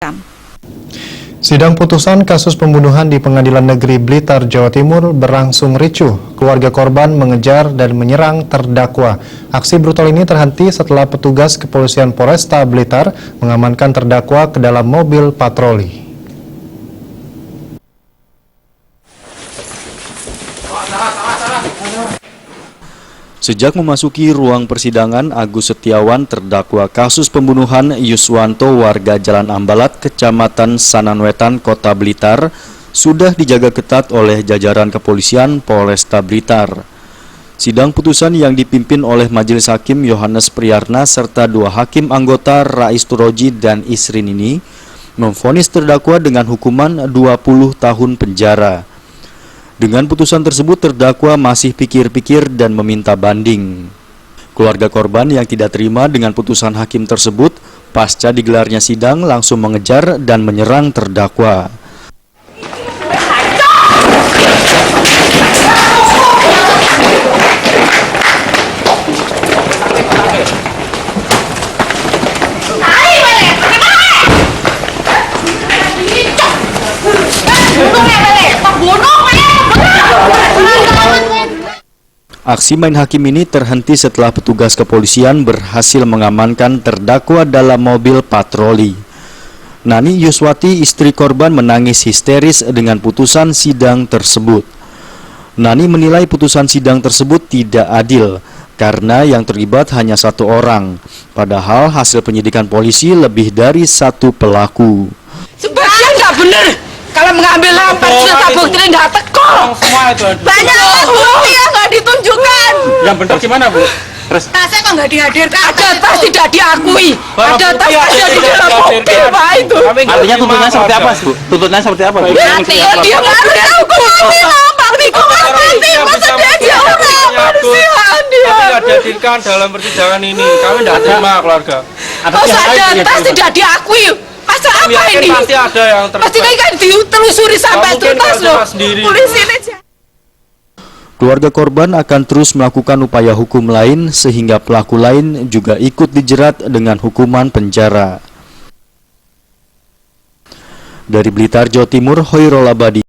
direkam. Sidang putusan kasus pembunuhan di Pengadilan Negeri Blitar, Jawa Timur berlangsung ricuh. Keluarga korban mengejar dan menyerang terdakwa. Aksi brutal ini terhenti setelah petugas kepolisian Polresta Blitar mengamankan terdakwa ke dalam mobil patroli. Sejak memasuki ruang persidangan, Agus Setiawan, terdakwa kasus pembunuhan Yuswanto warga Jalan Ambalat, Kecamatan Sananwetan, Kota Blitar, sudah dijaga ketat oleh jajaran kepolisian Polresta Blitar. Sidang putusan yang dipimpin oleh Majelis Hakim Yohanes Priyarna serta 2 hakim anggota Rais Turoji dan Isrin ini memvonis terdakwa dengan hukuman 20 tahun penjara. Dengan putusan tersebut, terdakwa masih pikir-pikir dan meminta banding. Keluarga korban yang tidak terima dengan putusan hakim tersebut, pasca digelarnya sidang langsung mengejar dan menyerang terdakwa. Aksi main hakim ini terhenti setelah petugas kepolisian berhasil mengamankan terdakwa dalam mobil patroli. Nani Yuswati, istri korban, menangis histeris dengan putusan sidang tersebut. Nani menilai putusan sidang tersebut tidak adil karena yang terlibat hanya 1 orang, padahal hasil penyidikan polisi lebih dari 1 pelaku. Sebagian nggak bener. Kalau mengambil lampat sudah bukti nggak teko. Banyak bukti yang nggak ditunjukkan. Yang benar gimana, Bu? Tasnya kok nggak dihadirkan? Ada tas tidak diakui. Ada tas tidak di dalam mobil, Pak, itu. Artinya tuntutannya seperti apa, Bu? Tuntutannya seperti apa? Nanti dia nggak hukum mati, masa dia jauh manusiaan dia. Tidak dihadirkan dalam persidangan ini. Kami tidak terima, keluarga. Masa ada tas tidak diakui? Masa apa ini? Pasti ada yang Pasti kan ditelusuri sampai tuntas loh. Polisi ini. Keluarga korban akan terus melakukan upaya hukum lain sehingga pelaku lain juga ikut dijerat dengan hukuman penjara. Dari Blitar, Jawa Timur, Hoirul Abadi.